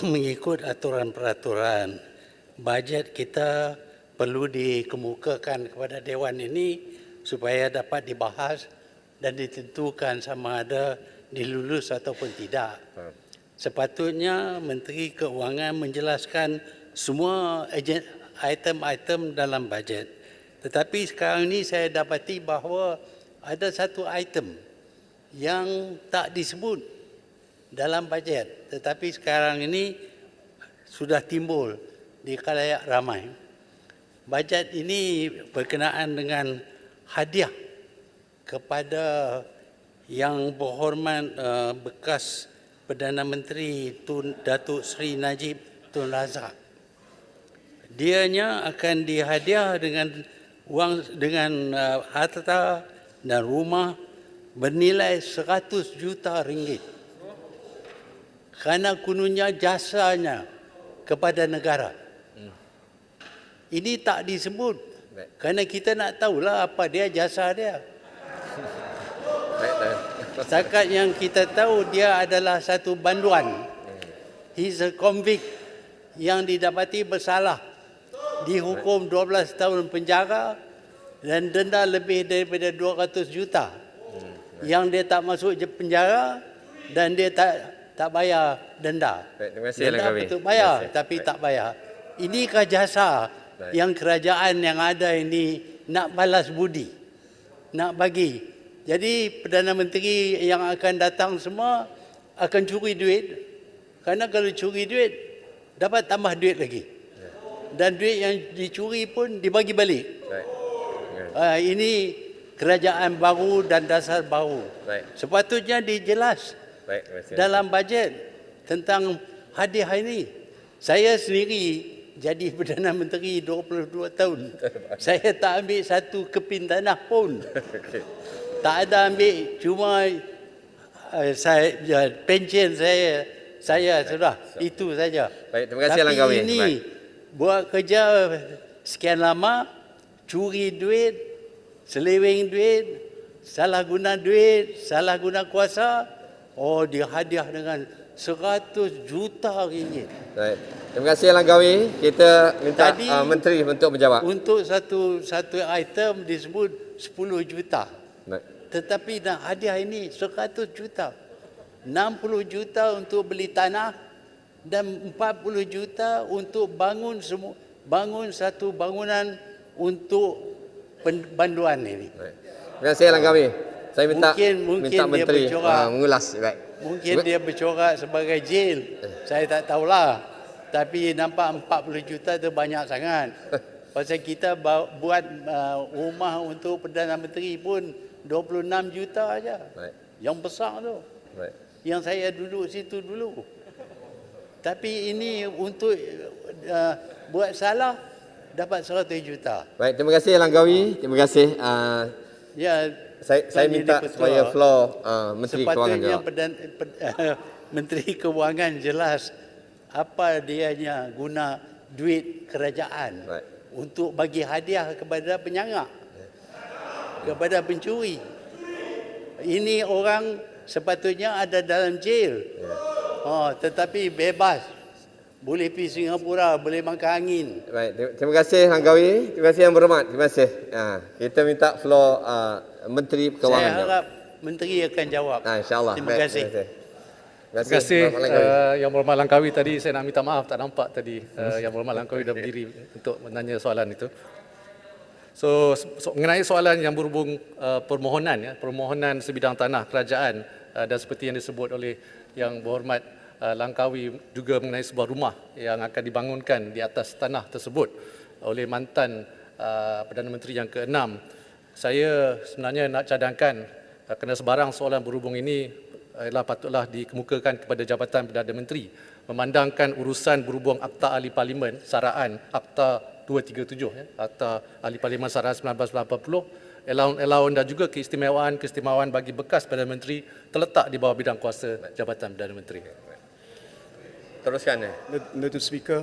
mengikut aturan peraturan, bajet kita perlu dikemukakan kepada Dewan ini supaya dapat dibahas dan ditentukan sama ada dilulus ataupun tidak. Sepatutnya Menteri Keuangan menjelaskan semua item-item dalam bajet. Tetapi sekarang ini saya dapati bahawa ada satu item yang tak disebut dalam bajet, tetapi sekarang ini sudah timbul di khalayak ramai. Bajet ini berkenaan dengan hadiah kepada yang berhormat bekas Perdana Menteri Datuk Seri Najib Tun Razak. Dianya akan dihadiah dengan harta dan rumah bernilai 100 juta ringgit. Kerana kononnya jasanya kepada negara. Ini tak disebut. Kerana kita nak tahulah apa dia jasa dia. Setakat yang kita tahu dia adalah satu banduan. He's a convict yang didapati bersalah. Dihukum 12 tahun penjara dan denda lebih daripada 200 juta. Yang dia tak masuk penjara dan dia tak bayar denda. Terima kasih denda betul bayar tapi tak bayar. Inikah jasa yang kerajaan yang ada ini nak balas budi, nak bagi. Jadi Perdana Menteri yang akan datang semua akan curi duit. Kerana kalau curi duit dapat tambah duit lagi. Dan duit yang dicuri pun dibagi balik. Ini kerajaan baru dan dasar baru. Sepatutnya dijelas dalam bajet tentang hadiah ini. Saya sendiri jadi Perdana Menteri 22 tahun. Saya tak ambil satu keping tanah pun. Tak ada ambil, cuma pension saya sudah. Itu saja. Baik, terima kasih Langkawi. Tapi ini buat kerja sekian lama, curi duit, seleweng duit, salah guna duit, salah guna kuasa, dihadiah dengan 100 juta ringgit. Baik. Terima kasih Langkawi. Kita minta Menteri untuk menjawab. Untuk satu item disebut 10 juta. Baik. Tetapi nak hadiah ini 100 juta. 60 juta untuk beli tanah dan 40 juta untuk bangun satu bangunan untuk banduan ini. Baik. Terima kasih Langkawi. Saya minta mungkin Menteri mengulas. Baik. Mungkin dia bercorak sebagai jail. Saya tak tahulah. Tapi nampak 40 juta itu banyak sangat. Pasal kita buat rumah untuk Perdana Menteri pun 26 juta aja. Baik. Yang besar tu. Baik. Yang saya duduk situ dulu. Tapi ini untuk buat salah dapat 100 juta. Baik, terima kasih Langkawi. Terima kasih. Saya minta supaya floor Menteri Kewangan jawab. Sepatutnya Menteri Kewangan jelas apa dianya guna duit kerajaan untuk bagi hadiah kepada penyangak, kepada pencuri. Ini orang sepatutnya ada dalam jail. Tetapi bebas. Boleh pergi Singapura, boleh makan angin. Baik, terima kasih Langkawi. Terima kasih yang berhormat. Terima kasih. Kita minta floor Menteri Kewangan. Saya harap Menteri akan jawab. InsyaAllah. Terima kasih. Terima kasih Yang Berhormat Langkawi. Tadi saya nak minta maaf, tak nampak tadi Yang Berhormat Langkawi dah berdiri untuk menanya soalan itu. So mengenai soalan yang berhubung permohonan sebidang tanah kerajaan dan seperti yang disebut oleh Yang Berhormat Langkawi juga mengenai sebuah rumah yang akan dibangunkan di atas tanah tersebut oleh mantan Perdana Menteri yang ke-6. Saya sebenarnya nak cadangkan kerana sebarang soalan berhubung ini patutlah dikemukakan kepada Jabatan Perdana Menteri memandangkan urusan berhubung Akta Ahli Parlimen Saraan Akta 237 Akta Ahli Parlimen Saraan 1980, allowance dan juga keistimewaan bagi bekas Perdana Menteri terletak di bawah bidang kuasa Jabatan Perdana Menteri. Teruskan. Datuk Speaker.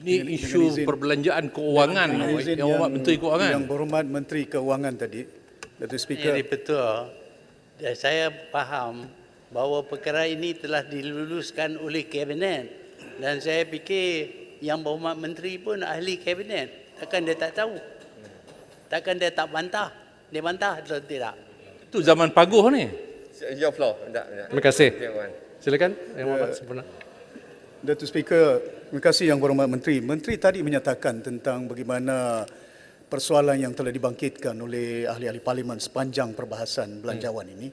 Ini isu perbelanjaan keuangan Yang Berhormat Menteri Keuangan. Yang Berhormat Menteri Keuangan tadi, Datuk Speaker. Jadi betul. Saya faham bahawa perkara ini telah diluluskan oleh kabinet, dan saya fikir yang berhormat menteri pun ahli kabinet, takkan dia tak tahu, takkan dia tak bantah, dia bantah atau tidak? Itu zaman Paguh ni. Your floor. Tak. Terima kasih. Tuan. Silakan Yang Berhormat Sempurna. Datuk Speaker, terima kasih Yang Berhormat Menteri. Menteri tadi menyatakan tentang bagaimana persoalan yang telah dibangkitkan oleh ahli-ahli parlimen sepanjang perbahasan belanjawan ini,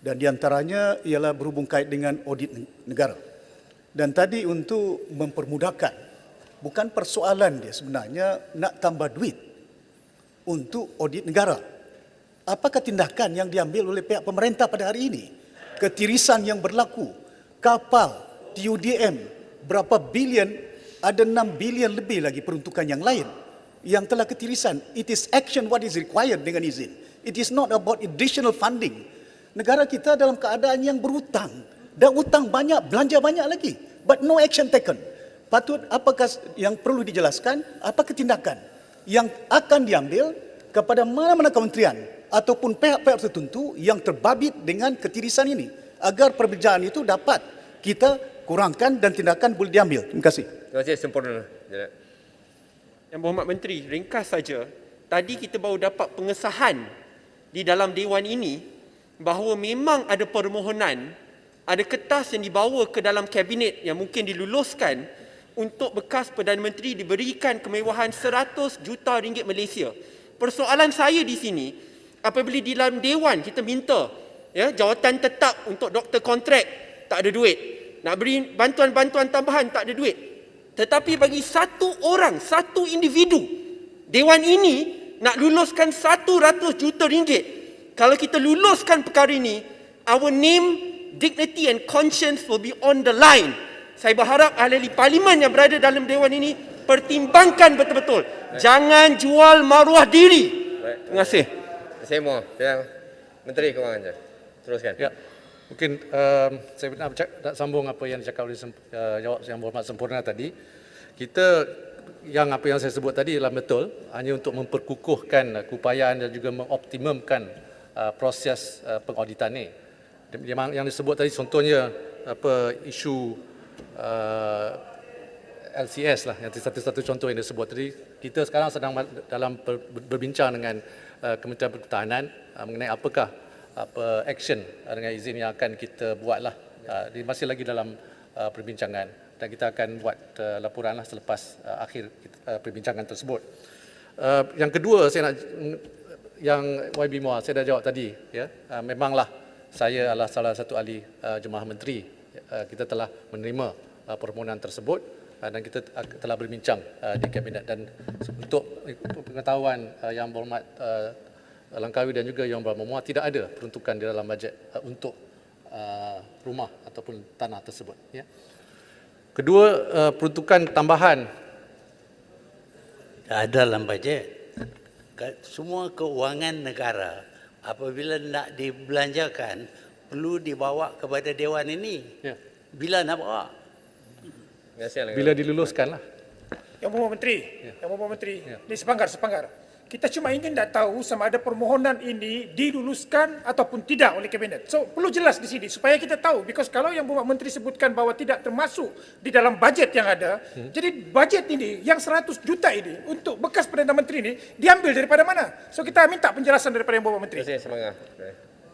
dan di antaranya ialah berhubung kait dengan audit negara. Dan tadi untuk mempermudahkan, bukan persoalan dia sebenarnya nak tambah duit untuk audit negara. Apakah tindakan yang diambil oleh pihak pemerintah pada hari ini? Ketirisan yang berlaku, kapal TUDM berapa bilion, ada 6 bilion lebih lagi peruntukan yang lain yang telah ketirisan. It is action what is required dengan izin. It is not about additional funding. Negara kita dalam keadaan yang berhutang, dan hutang banyak, belanja banyak lagi, but no action taken. Patut apakah yang perlu dijelaskan, apa tindakan yang akan diambil kepada mana-mana kementerian ataupun pihak-pihak tertentu yang terbabit dengan ketirisan ini, agar perbincangan itu dapat kita kurangkan dan tindakan boleh diambil. Terima kasih. Terima kasih sempurna. Yang Berhormat Menteri, ringkas saja, tadi kita baru dapat pengesahan di dalam Dewan ini bahawa memang ada permohonan, ada kertas yang dibawa ke dalam kabinet yang mungkin diluluskan untuk bekas Perdana Menteri diberikan kemewahan 100 juta ringgit Malaysia. Persoalan saya di sini, apabila di dalam Dewan kita minta jawatan tetap untuk doktor kontrak, tak ada duit. Nak beri bantuan-bantuan tambahan, tak ada duit. Tetapi bagi satu orang, satu individu, Dewan ini nak luluskan 100 juta ringgit. Kalau kita luluskan perkara ini, our name, dignity and conscience will be on the line. Saya berharap ahli parlimen yang berada dalam Dewan ini pertimbangkan betul-betul. Jangan jual maruah diri. Terima kasih. Saya mau. Menteri Kewangan. Teruskan. Ya. Mungkin saya nak sambung apa yang dicakap oleh jawab Yang Berhormat Sempurna tadi. Apa yang saya sebut tadi adalah betul, hanya untuk memperkukuhkan keupayaan dan juga mengoptimumkan proses pengauditan ini. Yang disebut tadi contohnya isu LCS lah, yang satu-satu contoh yang disebut tadi. Kita sekarang sedang dalam berbincang dengan Kementerian Pertahanan mengenai apakah action dengan izin yang akan kita buatlah. Masih lagi dalam perbincangan, dan kita akan buat laporanlah selepas akhir perbincangan tersebut. Yang kedua, saya nak yang YB Muar saya dah jawab tadi, ya. Memanglah saya adalah salah satu ahli jemaah menteri. Kita telah menerima permohonan tersebut dan kita telah berbincang di kabinet, dan untuk pengetahuan Yang Berhormat Langkawi dan juga Yang Berhormat Muar, tidak ada peruntukan di dalam bajet untuk rumah ataupun tanah tersebut, ya. Kedua, peruntukan tambahan Tak ada dalam bajet. Semua keuangan negara apabila nak dibelanjakan perlu dibawa kepada Dewan ini. Ya. Bila nak bawa? Terima kasih. bila diluluskanlah. Yang Berhormat Menteri, Yang Berhormat Menteri, ini sepanggar. Kita cuma ingin nak tahu sama ada permohonan ini diluluskan ataupun tidak oleh kabinet. So, perlu jelas di sini supaya kita tahu. Because kalau Yang Berhormat Menteri sebutkan bahawa tidak termasuk di dalam bajet yang ada, jadi bajet ini, yang 100 juta ini, untuk bekas Perdana Menteri ini, diambil daripada mana? So, kita minta penjelasan daripada Yang Berhormat Menteri. Terima kasih. Semangat.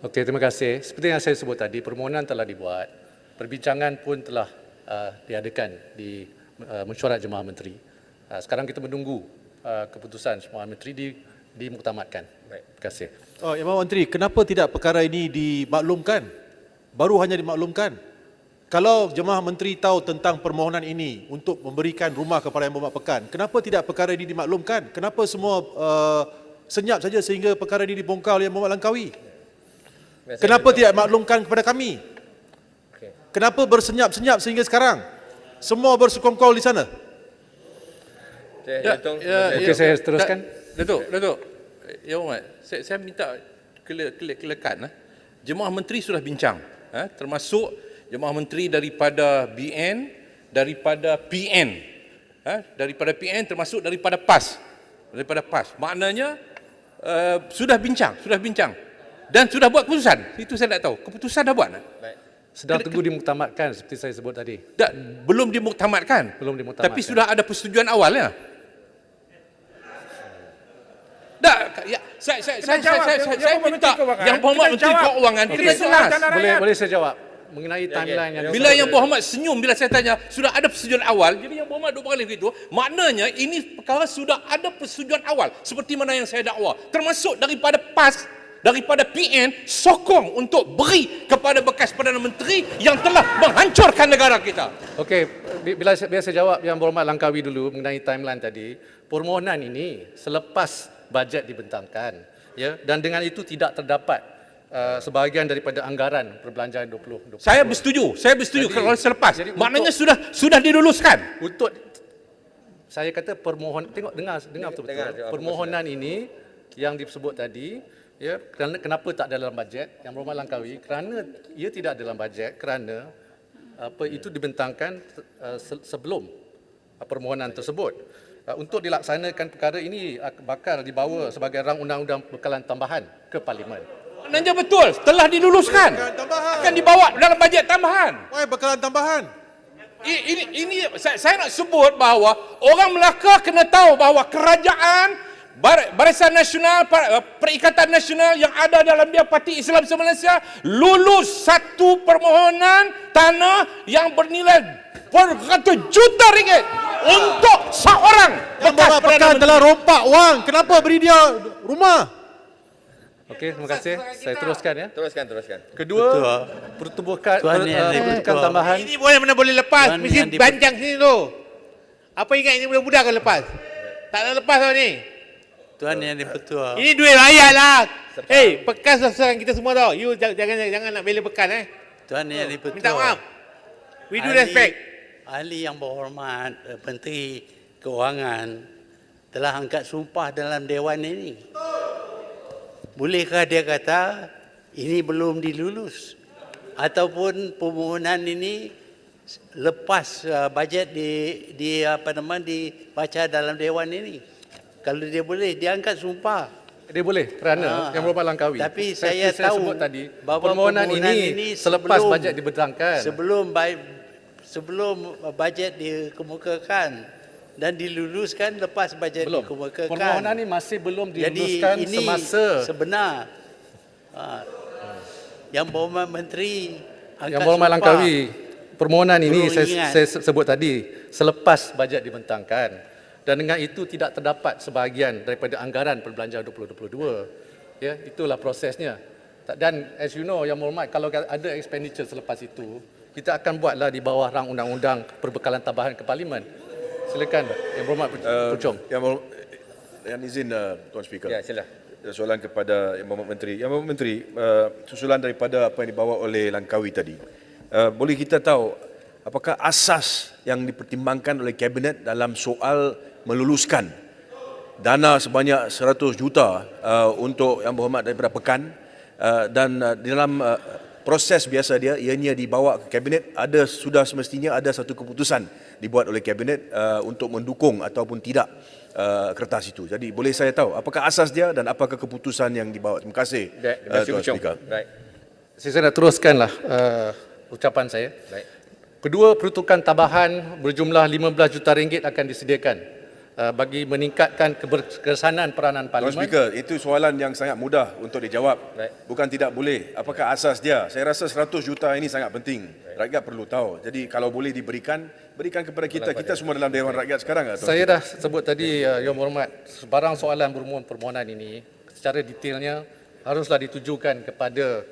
Okey, terima kasih. Seperti yang saya sebut tadi, permohonan telah dibuat, perbincangan pun telah diadakan di mesyuarat Jemaah Menteri. Sekarang kita menunggu keputusan Jemaah Menteri dimuktamadkan. Baik. Terima kasih. Yang Berhormat Menteri, kenapa tidak perkara ini dimaklumkan? Baru hanya dimaklumkan. Kalau Jemaah Menteri tahu tentang permohonan ini untuk memberikan rumah kepada Yang Berhormat Pekan, kenapa tidak perkara ini dimaklumkan? Kenapa semua senyap saja sehingga perkara ini dibongkar oleh Yang Berhormat Langkawi? Kenapa tidak maklumkan kepada kami? Kenapa bersenyap-senyap sehingga sekarang? Semua bersekongkol di sana. Okey, saya teruskan. Datuk. Ya Muhammad, saya minta kelekan. Jemaah Menteri sudah bincang, termasuk Jemaah Menteri daripada BN, daripada PN, daripada PN termasuk daripada PAS. Maknanya sudah bincang dan sudah buat keputusan. Itu saya nak tahu. Keputusan dah buat. Baik. Sedang tunggu dimuktamadkan seperti saya sebut tadi. Tak, belum dimuktamadkan. Belum dimuktamadkan. Tapi sudah ada persetujuan awalnya. Tak, ya, saya minta Yang Berhormat Menteri Keuangan Ini soal jelas. tanah rakyat. Boleh saya jawab mengenai timeline yang Bila Yang Berhormat senyum bila saya tanya sudah ada persetujuan awal, jadi Yang Berhormat dua kali begitu, maknanya ini perkara sudah ada persetujuan awal seperti mana yang saya dakwa, termasuk daripada PAS, daripada PN sokong untuk beri kepada bekas Perdana Menteri yang telah menghancurkan negara kita. Okey, biar saya jawab Yang Berhormat Langkawi dulu mengenai timeline tadi. Permohonan ini selepas bajet dibentangkan, ya, dan dengan itu tidak terdapat sebahagian daripada anggaran perbelanjaan 2020. Saya bersetuju Jadi- kalau selepas. jadi Maknanya sudah diluluskan. Untuk saya kata dengar betul-betul. dengar, Permohonan ini yang disebut tadi, ya, kenapa tak dalam bajet? Yang Berhormat Langkawi, kerana ia tidak dalam bajet kerana itu dibentangkan sebelum permohonan tersebut. Untuk dilaksanakan perkara ini bakal dibawa sebagai rang undang-undang bekalan tambahan ke Parlimen. Maknanya betul, telah diluluskan. Akan dibawa dalam bajet tambahan. Why bekalan tambahan? Ini saya nak sebut bahawa orang Melaka kena tahu bahawa kerajaan Barisan Nasional, Perikatan Nasional yang ada dalam dia Parti Islam se-Malaysia lulus satu permohonan tanah yang bernilai beratus juta ringgit untuk seorang Yang bekas Berhormat Perdana Pekan Menteri. telah rompak wang. Kenapa beri dia rumah? Okey, terima kasih. Saya teruskan, ya. Teruskan. Kedua, pertubuhan Tuan Yang pertubuhan Dipertua. tambahan. Ini mana boleh lepas, Tuan mesti yang diper- banjang sini tu. Apa ingat ini budak-budak akan lepas? Tak nak lepas tau ni. Tuan Yang Dipertua. Ini duit rakyat lah. Hei, bekas sasaran kita semua tau. You jangan nak bela bekas Tuan Yang Dipertua. Minta maaf. We do respect. Ahli Yang Berhormat Menteri Keuangan telah angkat sumpah dalam Dewan ini. Bolehkah dia kata ini belum dilulus ataupun permohonan ini lepas bajet dibaca dalam Dewan ini? Kalau dia boleh, dia angkat sumpah. Dia boleh kerana Yang Berhormat Langkawi. Tapi Seperti saya tahu sebut tadi, bahawa permohonan permohonan ini ini selepas sebelum- bajet dibentangkan. Sebelum bajet dikemukakan dan diluluskan lepas bajet Belum. dikemukakan. Permohonan ini masih belum Jadi diluluskan ini semasa sebenar. Yang Berhormat Menteri angkat Yang Berhormat sumpah. Langkawi, permohonan ini Perlu ingat. saya sebut tadi selepas bajet dibentangkan, dan dengan itu tidak terdapat sebahagian daripada anggaran perbelanjaan 2022. Ya, itulah prosesnya. Dan as you know, Yang Berhormat, kalau ada expenditure selepas itu, kita akan buatlah di bawah rang undang-undang perbekalan tambahan ke Parlimen. Silakan Yang Berhormat Puchong. Yang izin Tuan Speaker. Ya, sila. Soalan kepada Yang Berhormat Menteri. Yang Berhormat Menteri, susulan daripada apa yang dibawa oleh Langkawi tadi. Boleh kita tahu apakah asas yang dipertimbangkan oleh Kabinet dalam soal meluluskan dana sebanyak 100 juta untuk Yang Berhormat daripada Pekan, dan di dalam proses biasa dia, ianya dibawa ke Kabinet, sudah semestinya ada satu keputusan dibuat oleh Kabinet untuk mendukung ataupun tidak kertas itu. Jadi boleh saya tahu apakah asas dia dan apakah keputusan yang dibawa? Terima kasih, Terima kasih, Tuan Puchong. Speaker. Baik. Saya nak teruskanlah ucapan saya. Baik. Kedua, peruntukan tambahan berjumlah 15 juta ringgit akan disediakan bagi meningkatkan keberkesanan peranan Tuan Parlimen. Speaker, itu soalan yang sangat mudah untuk dijawab. Baik. Bukan tidak boleh. Apakah asas dia? Saya rasa 100 juta ini sangat penting. Rakyat perlu tahu. Jadi kalau boleh berikan kepada kita. Kita semua dalam Dewan Rakyat sekarang. Tuan Saya Speaker? dah sebut tadi, Yang Berhormat, sebarang soalan berhubungan permohonan ini secara detailnya haruslah ditujukan kepada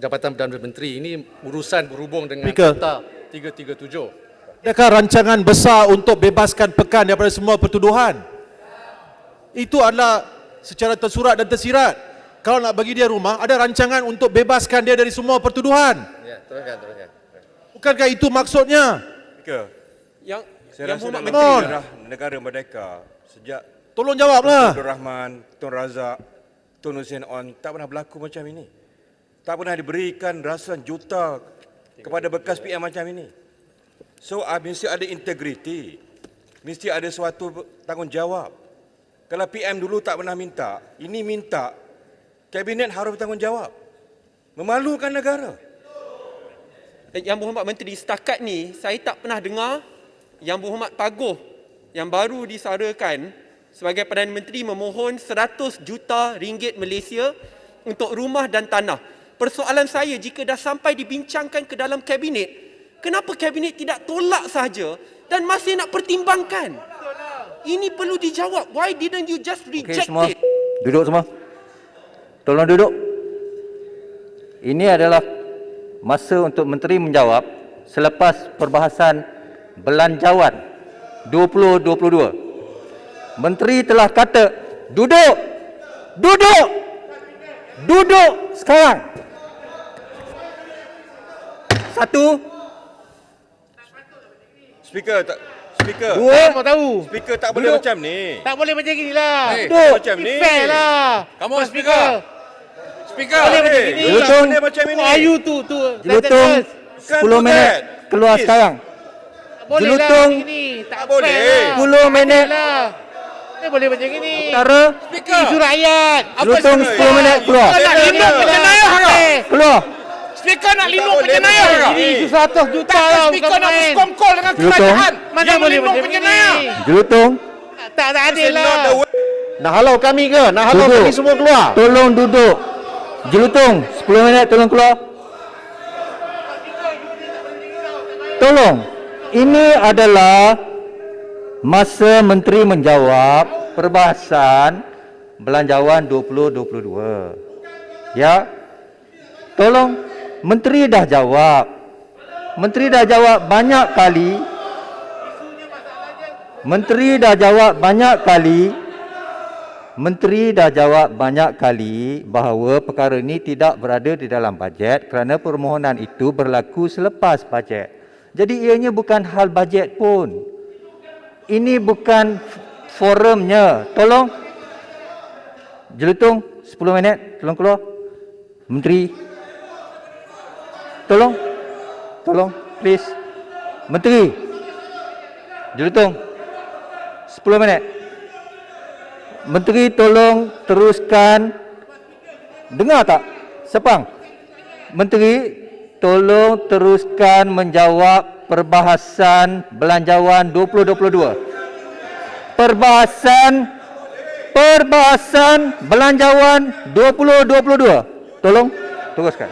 Jabatan Perdana Menteri. Ini urusan berhubung dengan Speaker. Akta 337. Adakah rancangan besar untuk bebaskan Pekan daripada semua pertuduhan? Itu adalah secara tersurat dan tersirat. Kalau nak bagi dia rumah, ada rancangan untuk bebaskan dia dari semua pertuduhan. Ya, teruskan. Bukankah itu maksudnya? Speaker, Yang saya rasa Berhormat dalam Menteri, sejarah negara merdeka sejak Tolong jawablah. Abdul Rahman, Tun Razak, Tun Hussein On tak pernah berlaku macam ini. Tak pernah diberikan ratusan juta kepada bekas PM macam ini. So mesti ada integriti, mesti ada suatu tanggungjawab. Kalau PM dulu tak pernah minta, ini minta, Kabinet harus bertanggungjawab. Memalukan negara. Yang Berhormat Menteri, setakat ni saya tak pernah dengar Yang Berhormat Paguh yang baru disarakan sebagai Perdana Menteri memohon 100 juta ringgit Malaysia untuk rumah dan tanah. Persoalan saya, jika dah sampai dibincangkan ke dalam kabinet, kenapa kabinet tidak tolak sahaja dan masih nak pertimbangkan? Ini perlu dijawab. Why didn't you just reject semua. it? Duduk semua. Tolong duduk. Ini adalah masa untuk menteri menjawab selepas perbahasan belanjawan 2022. Menteri telah kata, duduk. Duduk. Duduk sekarang. Satu. Speaker tak Speaker. Dua. Mau tahu. Speaker tak boleh macam ni. Tak boleh macam gini lah. Duduk. Macam ni. Fair lah. Kamu speaker. Speaker. Boleh macam Eh, gini. Jelutung. tak boleh macam ini. Ayu tu. Jelutung Kan 10 minit bukan. keluar Please. sekarang. Boleh Jelutung. lah gini. Tak boleh. fair lah. 10 minit. Lah. Boleh macam gini. Tara. Speaker. Isu rakyat. Jelutung 10 minit keluar. Speaker nak lindung penjenayah ke? Keluar. Speaker nak lindung boleh penjenayah macam ke? Ini isu 100 juta lah. Takkan Bukan speaker nak main. bersekongkol dengan Jelutung. kerajaan Mana yang boleh melindung macam penjenayah? ni? Jelutung. Tak adil Not lah. the way. Nak halau kami ke? Nak halau Duduk. kami semua keluar? Tolong duduk. Jelutung 10 minit tolong keluar. Tolong. Ini adalah masa menteri menjawab perbahasan belanjawan 2022. Ya. Tolong, menteri dah jawab. Menteri dah jawab banyak kali. Menteri dah jawab banyak kali. Menteri dah jawab banyak kali bahawa perkara ini tidak berada di dalam bajet kerana permohonan itu berlaku selepas bajet. Jadi ianya bukan hal bajet pun. Ini bukan forumnya. Tolong. Jelutung 10 minit, tolong keluar. Menteri. Tolong. Tolong, please. Menteri. Jelutung 10 minit. Menteri tolong teruskan. Dengar tak? Sepang. Menteri tolong teruskan menjawab perbahasan belanjawan 2022. Perbahasan belanjawan 2022. Tolong teruskan.